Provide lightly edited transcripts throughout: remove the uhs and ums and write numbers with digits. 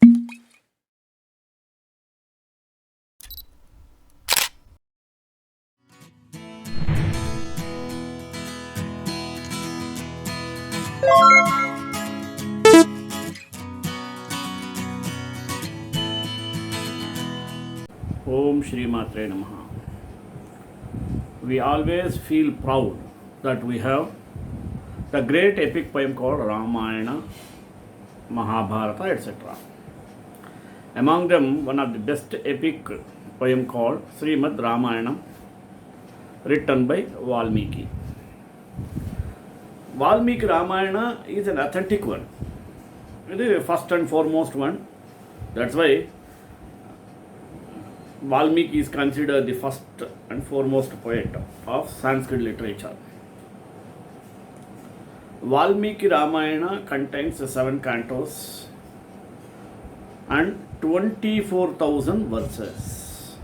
Om Shri Matre Namaha. We always feel proud that we have the great epic poem called Ramayana, Mahabharata, etc. Among them, one of the best epic poem called Srimad Ramayana, written by Valmiki. Valmiki Ramayana is an authentic one. It is the first and foremost one. That's why Valmiki is considered the first and foremost poet of Sanskrit literature. Valmiki Ramayana contains 7 cantos and 24,000 verses.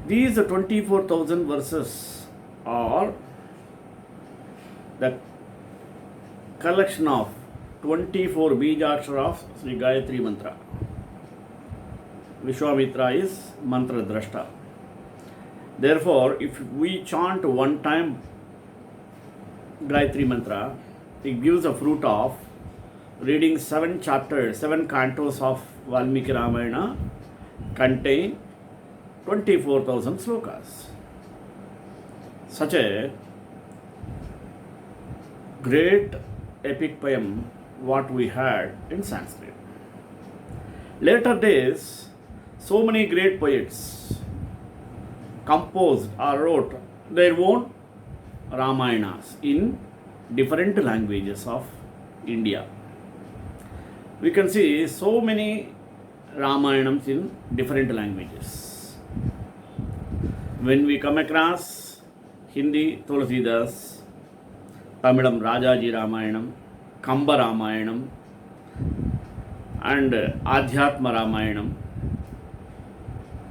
These 24,000 verses are the collection of 24 Bijakshara of Sri Gayatri Mantra. Vishwamitra is mantra drashta. Therefore, if we chant one time Gayatri Mantra, it gives a fruit of reading 7 chapters, 7 cantos of Valmiki Ramayana contain 24,000 slokas. Such a great epic poem what we had in Sanskrit. Later days, so many great poets composed or wrote their own Ramayanas in different languages of India. We can see so many Ramayanams in different languages. When we come across Hindi, Tulsidas, Tamilam Rajaji Ramayanam, Kamba Ramayanam, and Adhyatma Ramayanam,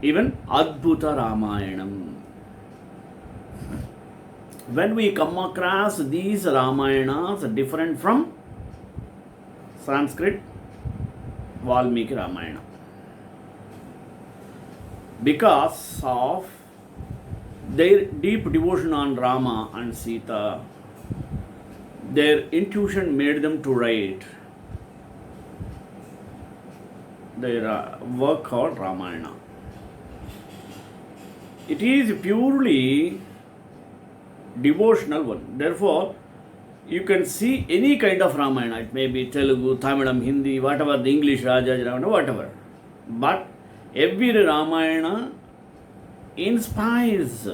even Adbhuta Ramayana. When we come across these Ramayanas different from Sanskrit, Valmiki Ramayana, because of their deep devotion on Rama and Sita, their intuition made them to write their work called Ramayana. It is purely devotional one. Therefore, you can see any kind of Ramayana. It may be Telugu, Tamilam, Hindi, whatever, the English Rajaji Ramayana, whatever. But every Ramayana inspires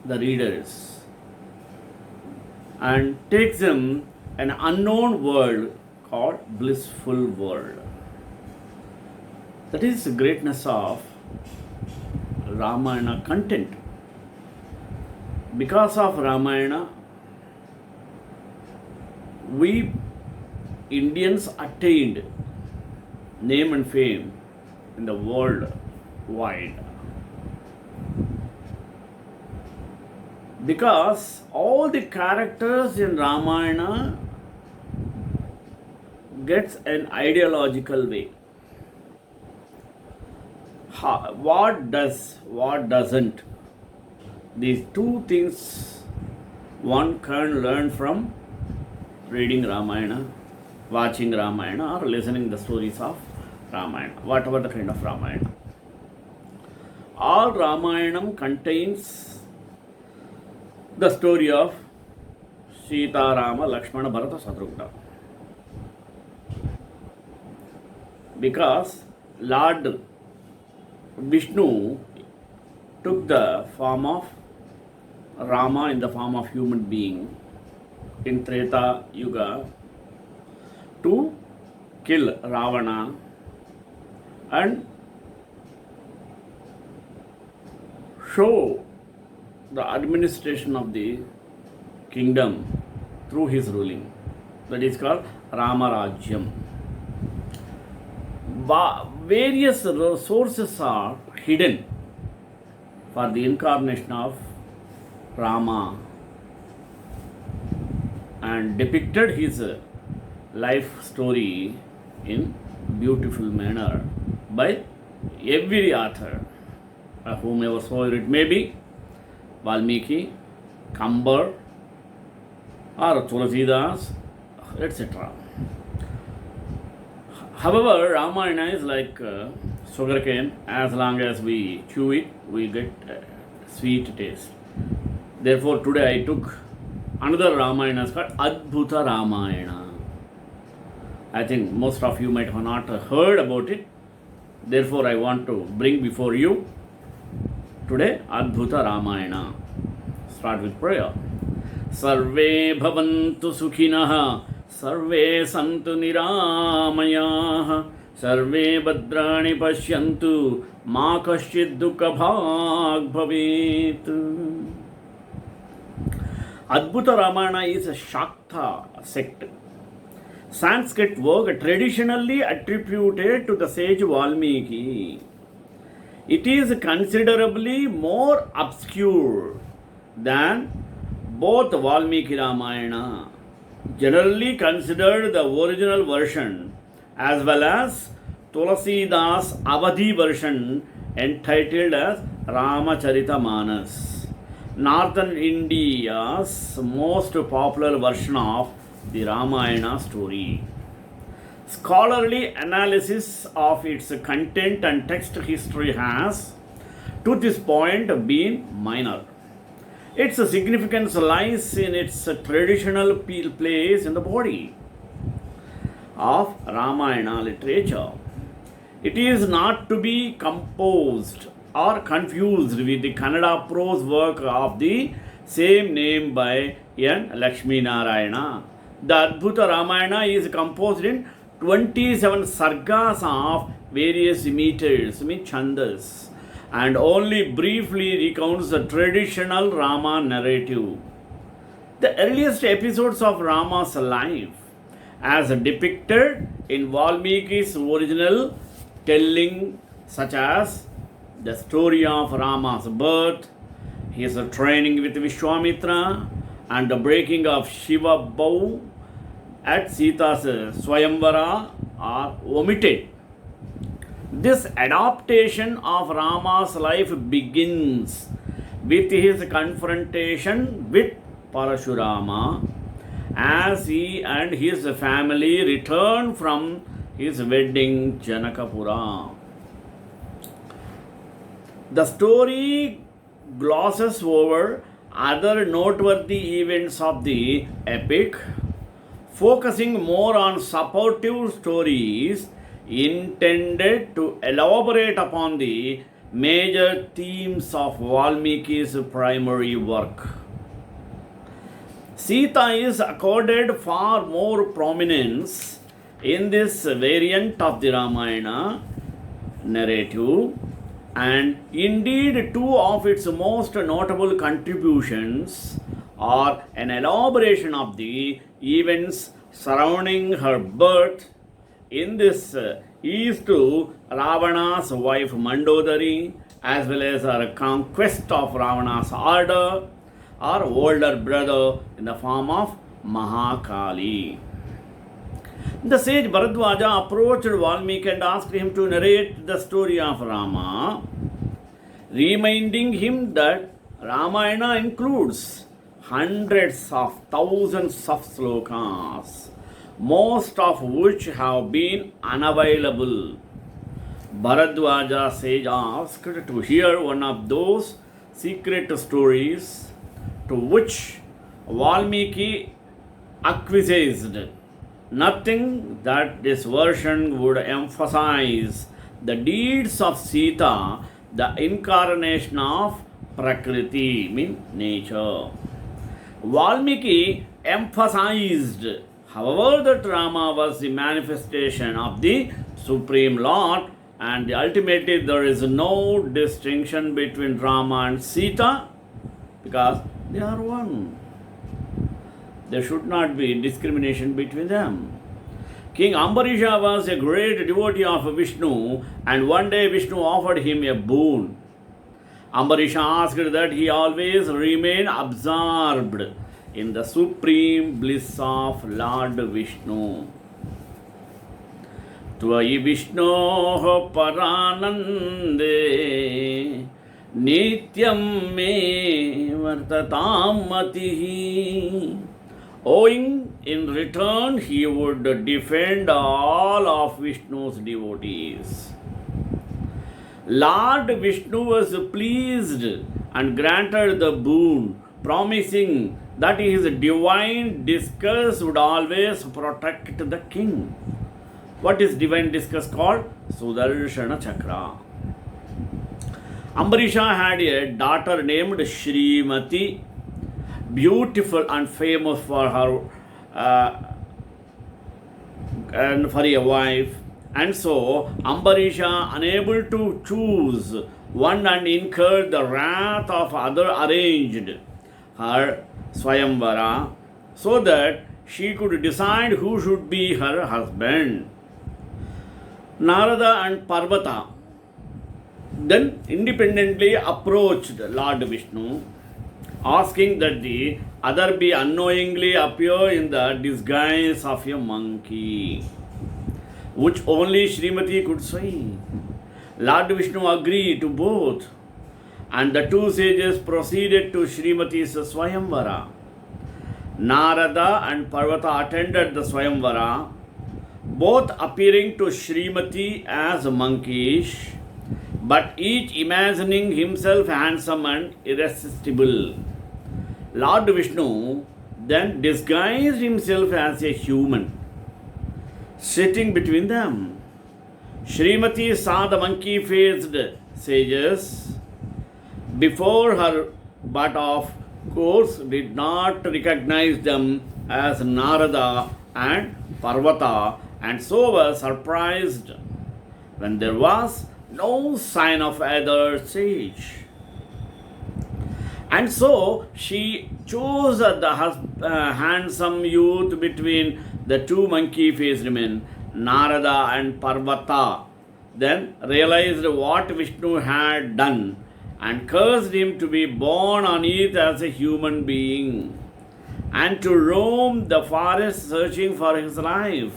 the readers and takes them an unknown world called blissful world. That is the greatness of Ramayana content. Because of Ramayana, we Indians attained name and fame in the world wide. Because all the characters in Ramayana gets an ideological way. What does, what doesn't? These two things one can learn from reading Ramayana, watching Ramayana, or listening the stories of Ramayana, whatever the kind of Ramayana. All Ramayanam contains the story of Sita, Rama, Lakshmana, Bharata, Shatrugna. Because Lord Vishnu took the form of Rama in the form of human being in Treta Yuga to kill Ravana and show the administration of the kingdom through his ruling. That is called Ramarajyam. Various sources are hidden for the incarnation of Rama and depicted his life story in beautiful manner by every author, whomever it may be, Valmiki, Kambar, or Tulsidas, etc. However, Ramayana is like sugarcane. As long as we chew it, we get sweet taste. Therefore, today I took another Ramayana called Adbhuta Ramayana. I think most of you might have not heard about it. Therefore, I want to bring before you today Adbhuta Ramayana. Start with prayer. Sarve bhavantu sukhinah, sarve santu niramayah, sarve bhadrani pashyantu, ma kaschid dukkha bhag bhavet. Adbhuta Ramayana is a Śāktaḥ sect. Sanskrit work traditionally attributed to the sage Valmiki. It is considerably more obscure than both Valmiki Ramayana, generally considered the original version, as well as Tulsidas Awadhi version entitled as Ramacharitamanasa, Northern India's most popular version of the Ramayana story. Scholarly analysis of its content and text history has, to this point, been minor. Its significance lies in its traditional place in the body of Ramayana literature. It is not to be composed or confused with the Kannada prose work of the same name by N. Lakshmi Narayana. The Adbhuta Ramayana is composed in 27 sargas of various meters, chandas, and only briefly recounts the traditional Rama narrative. The earliest episodes of Rama's life, as depicted in Valmiki's original telling, such as the story of Rama's birth, his training with Vishwamitra, and the breaking of Shiva bow at Sita's Swayamvara, are omitted. This adaptation of Rama's life begins with his confrontation with Parasurama as he and his family return from his wedding Janakapura. The story glosses over other noteworthy events of the epic, focusing more on supportive stories intended to elaborate upon the major themes of Valmiki's primary work. Sita is accorded far more prominence in this variant of the Ramayana narrative, and indeed two of its most notable contributions are an elaboration of the events surrounding her birth. In this is to Ravana's wife Mandodari, as well as her conquest of Ravana's order, or older brother in the form of Mahakali. The sage Bharadwaja approached Valmiki and asked him to narrate the story of Rama, reminding him that Ramayana includes hundreds of thousands of slokas, most of which have been unavailable. Bharadwaja sage asked to hear one of those secret stories, to which Valmiki acquiesced, nothing that this version would emphasize the deeds of Sita, the incarnation of Prakriti, means nature. Valmiki emphasized, however, that Rama was the manifestation of the Supreme Lord, and ultimately there is no distinction between Rama and Sita because they are one. There should not be discrimination between them. King Ambarisha was a great devotee of Vishnu, and one day Vishnu offered him a boon. Ambarisha asked that he always remain absorbed in the supreme bliss of Lord Vishnu. Tvai Vishnoh Paranande Nityam me vartatam matihi. Owing in return, he would defend all of Vishnu's devotees. Lord Vishnu was pleased and granted the boon, promising that his divine discourse would always protect the king. What is divine discourse called? Sudarshana Chakra. Ambarisha had a daughter named Srimati, beautiful and famous for her and for a wife. And so Ambarisha, unable to choose one and incurred the wrath of other, arranged her Swayamvara so that she could decide who should be her husband. Narada and Parvata then independently approached Lord Vishnu, asking that the other be unknowingly appear in the disguise of a monkey, which only Srimati could see. Lord Vishnu agreed to both, and the two sages proceeded to Srimati's Swayamvara. Narada and Parvata attended the Swayamvara, both appearing to Srimati as monkeys, but each imagining himself handsome and irresistible. Lord Vishnu then disguised himself as a human, sitting between them. Srimati saw the monkey-faced sages before her, but of course did not recognize them as Narada and Parvata, and so was surprised when there was no sign of either sage. And so she chose the handsome youth between the two monkey-faced men, Narada and Parvata, then realized what Vishnu had done and cursed him to be born on earth as a human being and to roam the forest searching for his life.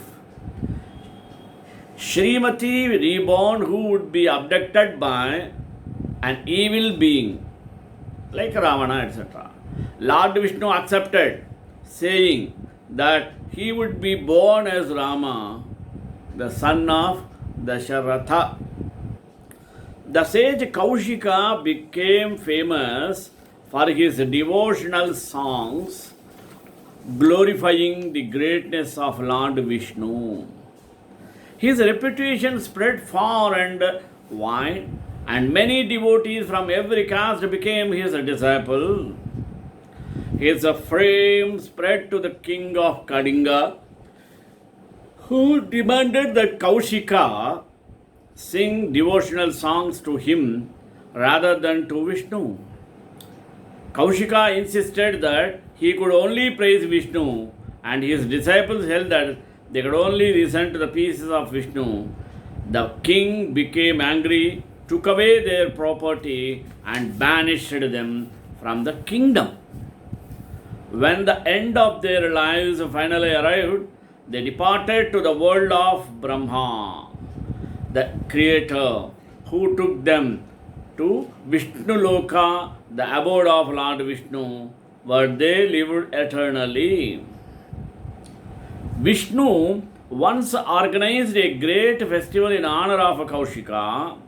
Srimati reborn, who would be abducted by an evil being like Ravana, etc. Lord Vishnu accepted, saying that he would be born as Rama, the son of Dasharatha. The sage Kaushika became famous for his devotional songs glorifying the greatness of Lord Vishnu. His reputation spread far and wide, and many devotees from every caste became his disciple. His fame spread to the king of Kadinga, who demanded that Kaushika sing devotional songs to him rather than to Vishnu. Kaushika insisted that he could only praise Vishnu, and his disciples held that they could only listen to the pieces of Vishnu. The king became angry, took away their property, and banished them from the kingdom. When the end of their lives finally arrived, they departed to the world of Brahma, the creator, who took them to Vishnu Loka, the abode of Lord Vishnu, where they lived eternally. Vishnu once organized a great festival in honor of Kaushika,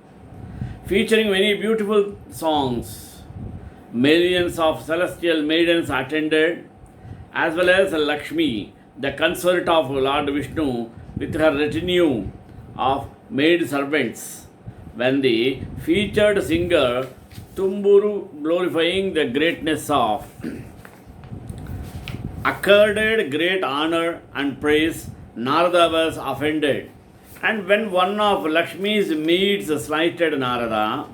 featuring many beautiful songs. Millions of celestial maidens attended, as well as Lakshmi, the consort of Lord Vishnu, with her retinue of maid servants, when the featured singer Tumburu, glorifying the greatness of accorded great honor and praise, Narada was offended. And when one of Lakshmi's maids slighted Narada,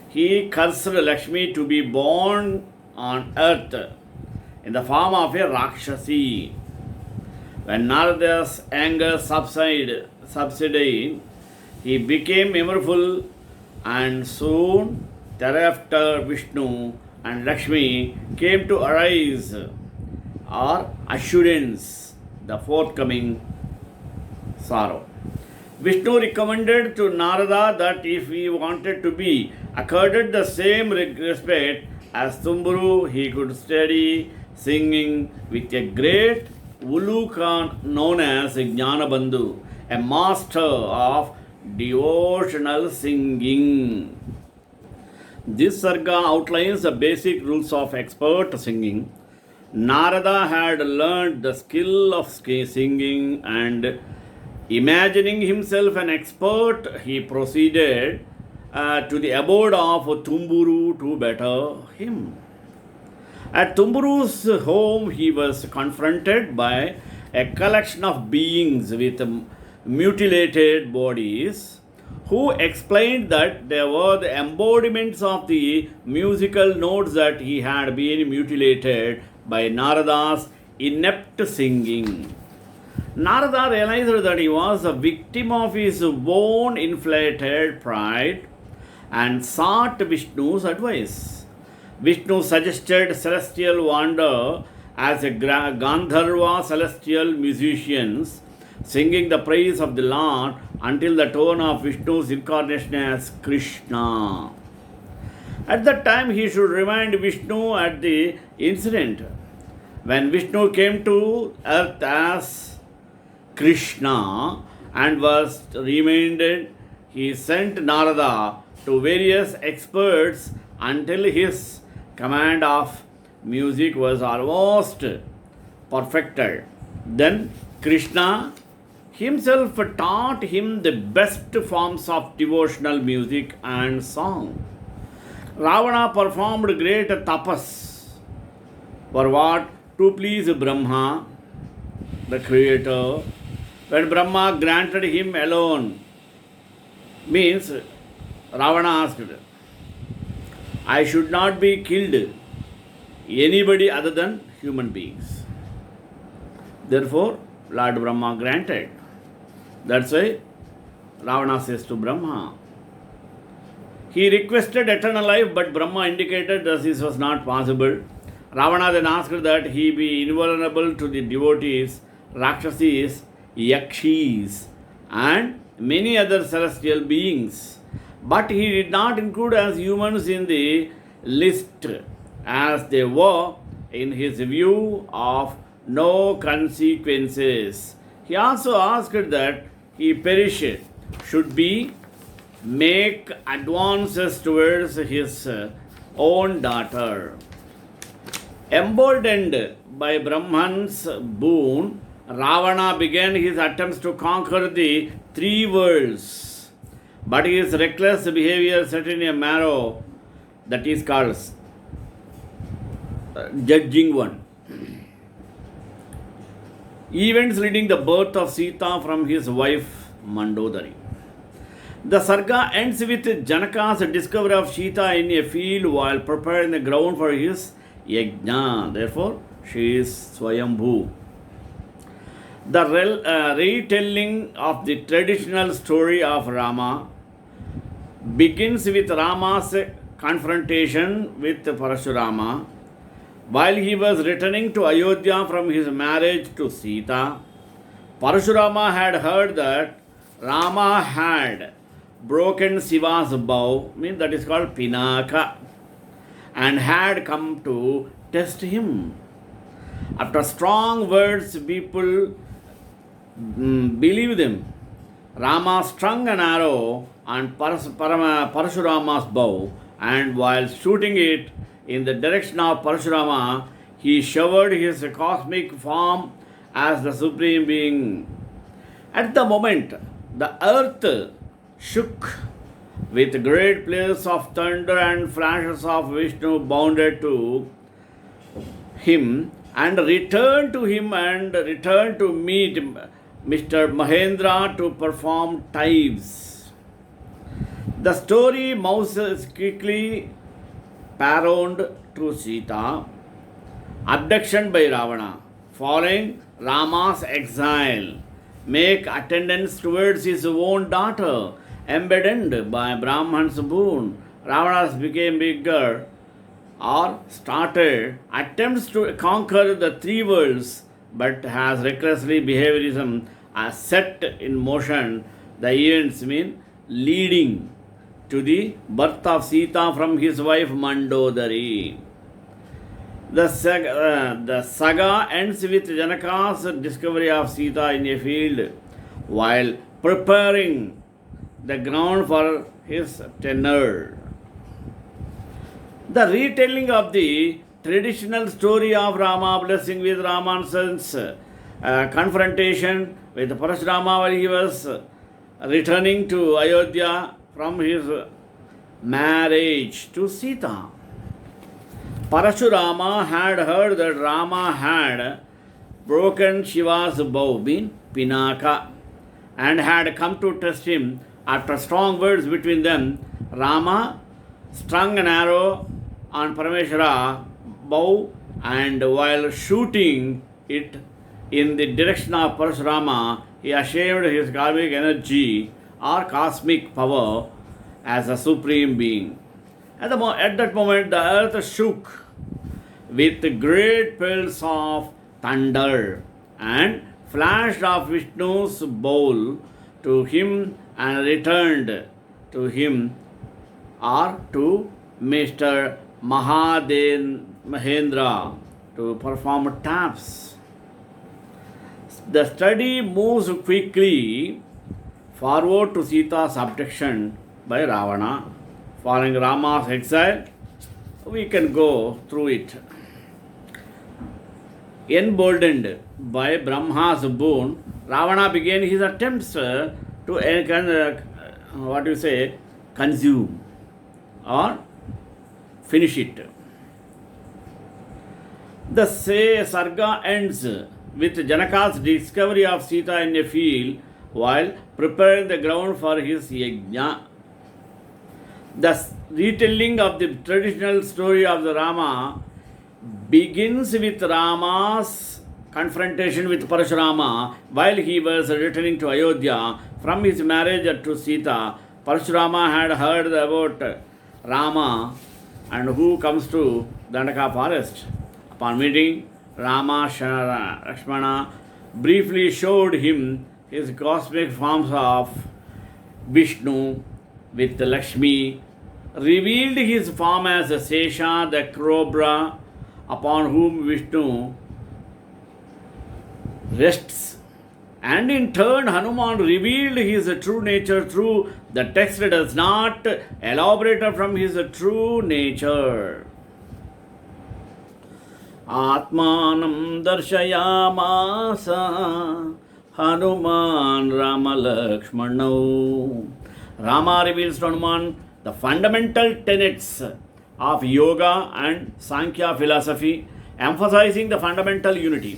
he cursed Lakshmi to be born on earth in the form of a Rakshasi. When Narada's anger subsided, he became memorable, and soon thereafter Vishnu and Lakshmi came to arise or assurance the forthcoming sorrow. Vishnu recommended to Narada that if he wanted to be accorded the same respect as Tumburu, he could study singing with a great Ulukan known as Jnanabandhu, a master of devotional singing. This sarga outlines the basic rules of expert singing. Narada had learned the skill of singing, and imagining himself an expert, he proceeded to the abode of Tumburu to better him. At Tumburu's home, he was confronted by a collection of beings with mutilated bodies who explained that they were the embodiments of the musical notes that he had been mutilated by Narada's inept singing. Narada realized that he was a victim of his own inflated pride and sought Vishnu's advice. Vishnu suggested celestial wonder as a Gandharva celestial musicians singing the praise of the Lord until the tone of Vishnu's incarnation as Krishna. At that time, he should remind Vishnu at the incident when Vishnu came to earth as Krishna and was reminded. He sent Narada to various experts until his command of music was almost perfected. Then Krishna himself taught him the best forms of devotional music and song. Ravana performed great tapas for what? To please Brahma, the creator. When Brahma granted him alone, means Ravana asked, I should not be killed anybody other than human beings. Therefore, Lord Brahma granted. That's why Ravana says to Brahma. He requested eternal life, but Brahma indicated that this was not possible. Ravana then asked that he be invulnerable to the devotees, Rakshasis, Yakshis, and many other celestial beings. But he did not include as humans in the list, as they were, in his view, of no consequences. He also asked that he perish should be make advances towards his own daughter. Emboldened by Brahman's boon, Ravana began his attempts to conquer the three worlds. But his reckless behavior set in a marrow that is called judging one. Events leading the birth of Sita from his wife Mandodari. The sarga ends with Janaka's discovery of Sita in a field while preparing the ground for his yajna. Therefore, she is Swayambhu. The retelling of the traditional story of Rama begins with Rama's confrontation with Parasurama. While he was returning to Ayodhya from his marriage to Sita, Parasurama had heard that Rama had broken Shiva's bow, means that is called Pinaka, and had come to test him. After strong words, people believed them. Rama strung an arrow on Parasurama's bow, and while shooting it in the direction of Parasurama, he showered his cosmic form as the Supreme Being. At the moment, the earth shook with great blaze of thunder and flashes of Vishnu bounded to him and returned to meet Mr. Mahendra to perform tithes. The story moves quickly paroned to Sita, abduction by Ravana, following Rama's exile, make attendance towards his own daughter, embedded by Brahman's boon. Ravana became bigger or started attempts to conquer the three worlds, but has recklessly behaviorism as set in motion The events mean leading to the birth of Sita from his wife Mandodari. The saga ends with Janaka's discovery of Sita in a field while preparing the ground for his tenure. The retelling of the traditional story of Rama blessing with Raman's confrontation with Parasurama while he was returning to Ayodhya from his marriage to Sita. Parasurama had heard that Rama had broken Shiva's bow, mean Pinaka, and had come to test him. After strong words between them, Rama strung an arrow on Parameshwara bow, and while shooting it in the direction of Parasurama, he assumed his karmic energy or cosmic power as a supreme being. At that moment, the earth shook with great peals of thunder and flashed off Vishnu's bowl to him and returned to him or to Mr. Mahendra to perform taps. The study moves quickly forward to Sita's abduction by Ravana. Following Rama's exile, we can go through it. Emboldened by Brahma's boon, Ravana began his attempts to consume or finish it. The Sarga ends with Janaka's discovery of Sita in a field while preparing the ground for his yajna. The retelling of the traditional story of the Rama begins with Rama's confrontation with Parasurama while he was returning to Ayodhya from his marriage to Sita. Parasurama had heard about Rama and who comes to Dandaka forest. Upon meeting, Rama Lakshmana briefly showed him his cosmic forms of Vishnu with Lakshmi, revealed his form as Sesha, the cobra, upon whom Vishnu rests. And in turn, Hanuman revealed his true nature through the text that does not elaborate from his true nature. Atmanam darshayamasa Hanuman Rama Lakshmano. Rama reveals to Hanuman the fundamental tenets of yoga and Sankhya philosophy, emphasizing the fundamental unity.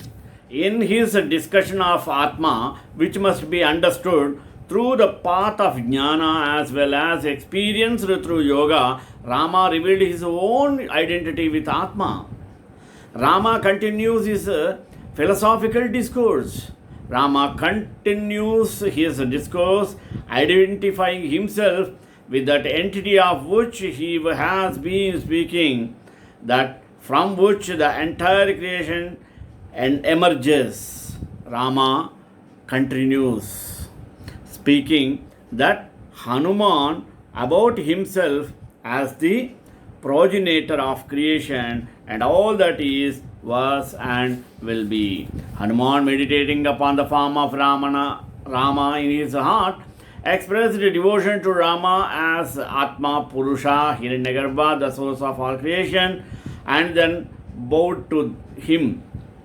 In his discussion of Atma, which must be understood through the path of jnana as well as experienced through yoga, Rama revealed his own identity with Atma. Rama continues his philosophical discourse. Rama continues his discourse identifying himself with that entity of which he has been speaking, that from which the entire creation emerges. Rama continues speaking that Hanuman about himself as the progenitor of creation and all that is, was and will be. Hanuman, meditating upon the form of Rama in his heart, expressed devotion to Rama as Atma Purusha, Hiranyagarbha, the source of all creation, and then bowed to him.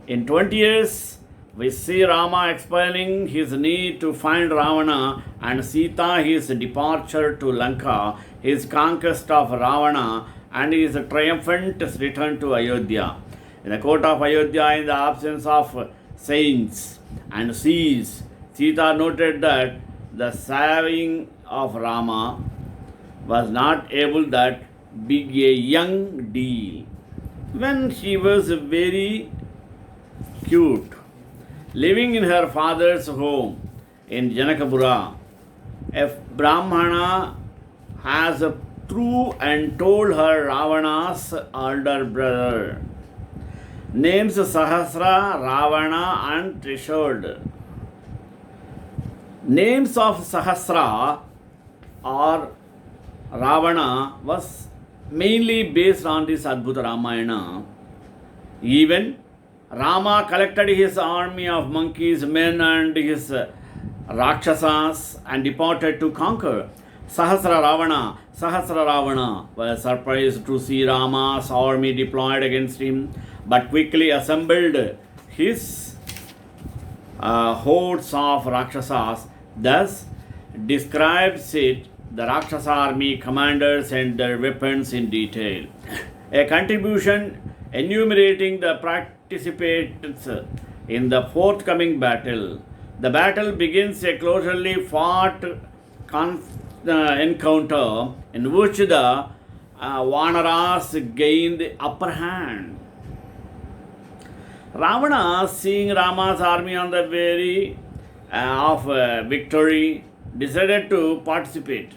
In 20 years, we see Rama explaining his need to find Ravana and Sita, his departure to Lanka, his conquest of Ravana, and his triumphant return to Ayodhya. In the court of Ayodhya, in the absence of saints and seas, Sita noted that the saving of Rama was not able that big a young deal. When she was very cute, living in her father's home in Janakapura, a Brahmana has through and told her Ravana's elder brother. Names Sahasra, Ravana and Trishod. Names of Sahasra or Ravana was mainly based on this Adbhuta Ramayana. Even Rama collected his army of monkeys, men and his Rakshasas and departed to conquer. Sahasra Ravana was surprised to see Rama's army deployed against him, but quickly assembled his hordes of Rakshasas. Thus describes it the Rakshasa army commanders and their weapons in detail. A contribution enumerating the participants in the forthcoming battle. The battle begins a closely fought encounter in which the Vanaras gained the upper hand. Ravana, seeing Rama's army on the way of victory, decided to participate.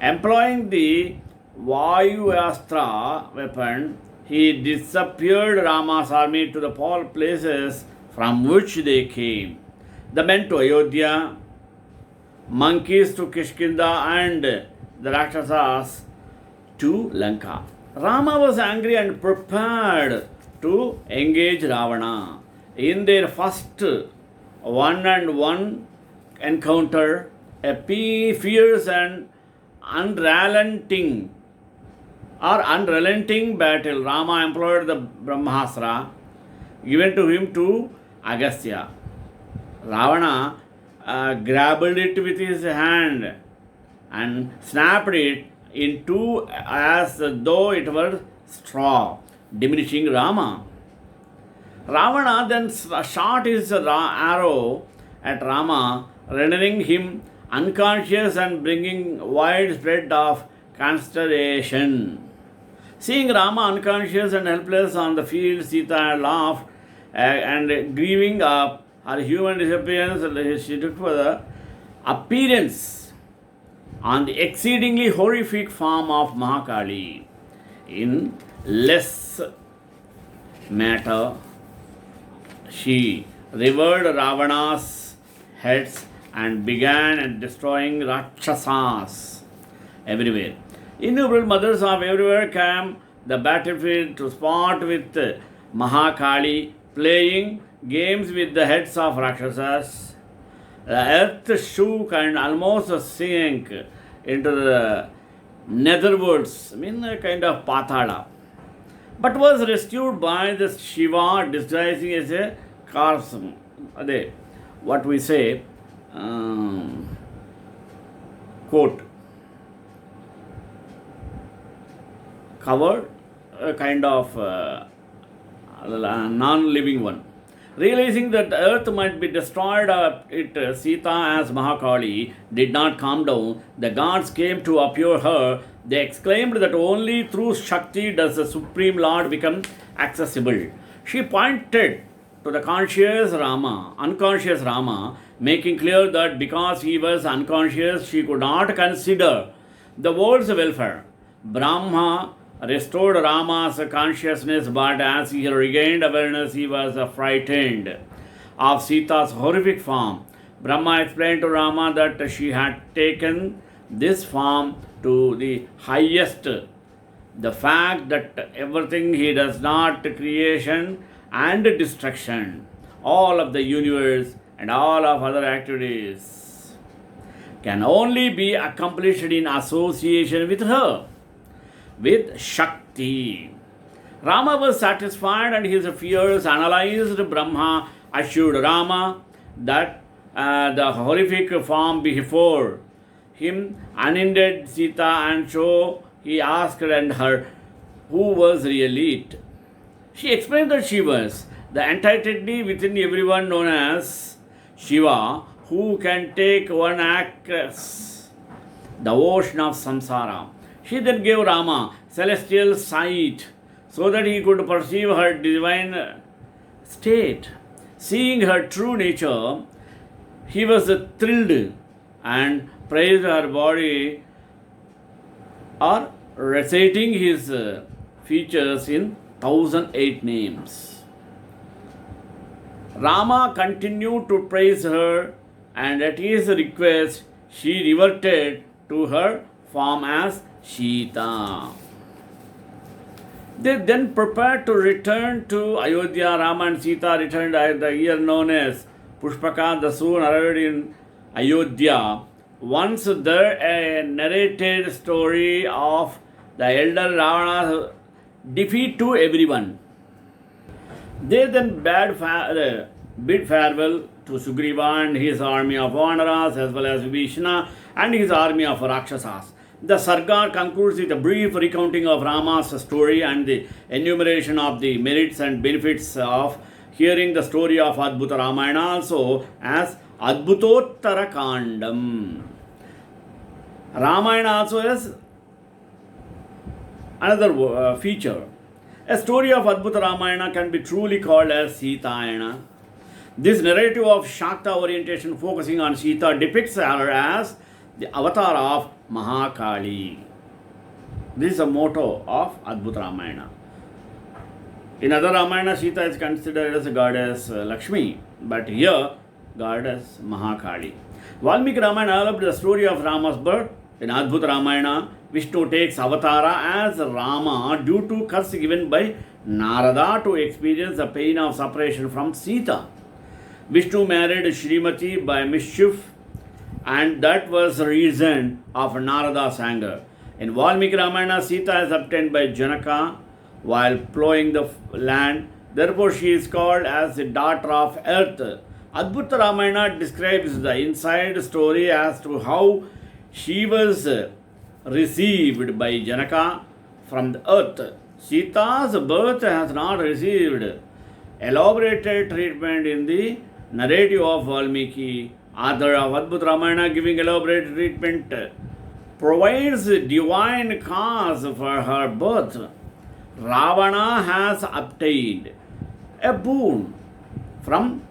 Employing the Vayuastra weapon, he disappeared Rama's army to the places from which they came. The men to Ayodhya, monkeys to Kishkinda, and the Rakshasas to Lanka. Rama was angry and prepared to engage Ravana. In their first one-on-one encounter, a fierce and unrelenting battle, Rama employed the Brahmastra given to him to Agastya. Ravana grabbed it with his hand and snapped it in two as though it were straw, diminishing Rama. Ravana then shot his arrow at Rama, rendering him unconscious and bringing widespread of consternation. Seeing Rama unconscious and helpless on the field, Sita laughed and grieving up her human disappearance, she took for the appearance on the exceedingly horrific form of Mahakali. In less matter, she revered Ravana's heads and began destroying Rakshasas everywhere. Innumerable mothers of everywhere came the battlefield to sport with Mahakali, playing games with the heads of Rakshasas. The earth shook and almost sank into the netherworlds, a kind of patala, but was rescued by the Shiva disguising as a corpse. What we say, quote, covered, a kind of non-living one. Realizing that the earth might be destroyed, Sita as Mahakali did not calm down. The gods came to appear her. They exclaimed that only through Shakti does the Supreme Lord become accessible. She pointed to the unconscious Rama, making clear that because he was unconscious, she could not consider the world's welfare. Brahma restored Rama's consciousness, but as he regained awareness, he was frightened of Sita's horrific form. Brahma explained to Rama that she had taken this form to the highest. The fact that everything he does not creation and destruction, all of the universe and all of other activities can only be accomplished in association with her, with Shakti. Rama was satisfied and his fears analyzed. Brahma assured Rama that the horrific form before him unended Sita, and so he asked her who was really it. She explained that she was the entity within everyone known as Shiva, who can take one across the ocean of samsara. She then gave Rama celestial sight so that he could perceive her divine state. Seeing her true nature, he was thrilled and praised her body, or reciting his features in 1008 names. Rama continued to praise her and at his request, she reverted to her form as Sita. They then prepared to return to Ayodhya. Rama and Sita returned at the year known as Pushpaka. The soon arrived in Ayodhya. Once there, a narrated story of the elder Ravana's defeat to everyone. They then bid farewell to Sugriva and his army of Vanaras, as well as Vishnu and his army of Rakshasas. The Sarga concludes with a brief recounting of Rama's story and the enumeration of the merits and benefits of hearing the story of Adbhuta Ramayana, also as Adbhutottara Kandam. Ramayana also has another feature. A story of Adbhuta Ramayana can be truly called as Sitayana. This narrative of Śāktaḥ orientation focusing on Sita depicts her as the avatar of Mahakali. This is a motto of Adbhuta Ramayana. In other Ramayana, Sita is considered as a goddess Lakshmi, but here, goddess Mahakali. Valmiki Ramayana developed the story of Rama's birth. In Adbhuta Ramayana, Vishnu takes avatara as Rama due to curse given by Narada to experience the pain of separation from Sita. Vishnu married Srimati by mischief, and that was the reason of Narada's anger. In Valmiki Ramayana, Sita is obtained by Janaka while plowing the land. Therefore, she is called as the daughter of earth. Adbhuta Ramayana describes the inside story as to how she was received by Janaka from the earth. Sita's birth has not received elaborated treatment in the narrative of Valmiki. Author of Adbhuta Ramayana, giving elaborate treatment, provides divine cause for her birth. Ravana has obtained a boon from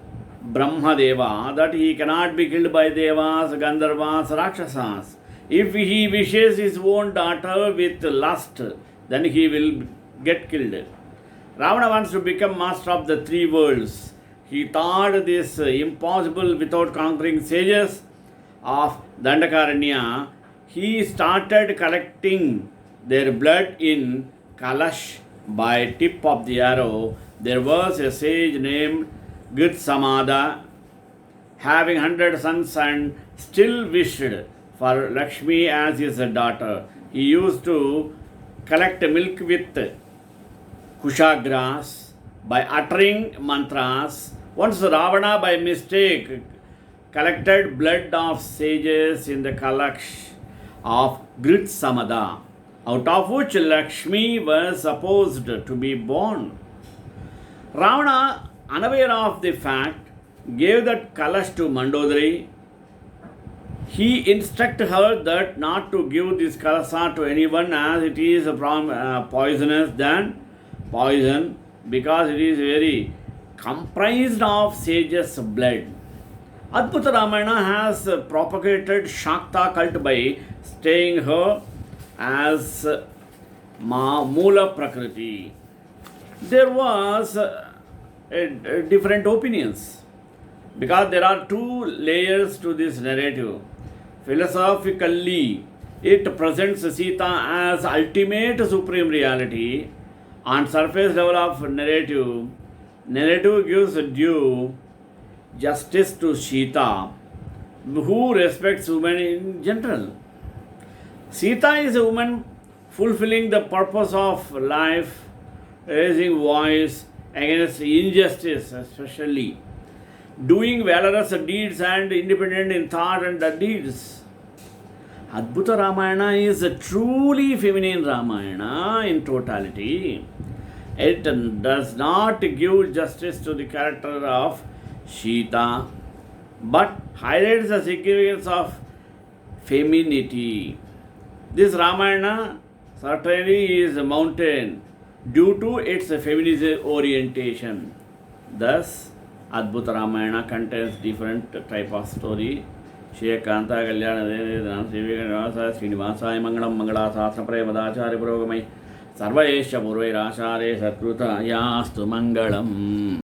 Brahmadeva that he cannot be killed by Devas, Gandharvas, Rakshasas. If he wishes his own daughter with lust, then he will get killed. Ravana wants to become master of the three worlds. He thought this impossible without conquering sages of Dandakaranya. He started collecting their blood in Kalash by tip of the arrow. There was a sage named Gitsamada, having 100 sons, and still wished for Lakshmi as his daughter. He used to collect milk with Kushagras by uttering mantras. Once Ravana by mistake collected blood of sages in the Kalash of Gitsamada, out of which Lakshmi was supposed to be born. Ravana, unaware of the fact, gave that Kalash to Mandodari. He instructed her that not to give this Kalasa to anyone, as it is poisonous than poison, because it is very comprised of sages' blood. Adbhuta Ramayana has propagated Śāktaḥ cult by staying her as Moola Prakriti. There was different opinions because there are two layers to this narrative. Philosophically, it presents Sita as ultimate supreme reality. On surface level of narrative gives due justice to Sita, who respects women in general. Sita is a woman fulfilling the purpose of life, raising voice against injustice, especially doing valorous deeds and independent in thought and deeds. Adbhuta Ramayana is a truly feminine Ramayana in totality. It does not give justice to the character of Sita, but highlights the significance of femininity. This Ramayana certainly is a mountain due to its feminist orientation. Thus, Adbhuta Ramayana contains different type of story. Śāktaḥ Kalyana Srinivasaya Mangalam Mangala Sastra Premadaचार्य Purogamai Sarvaesha Purvairacharya Satkruta Yastu Mangalam.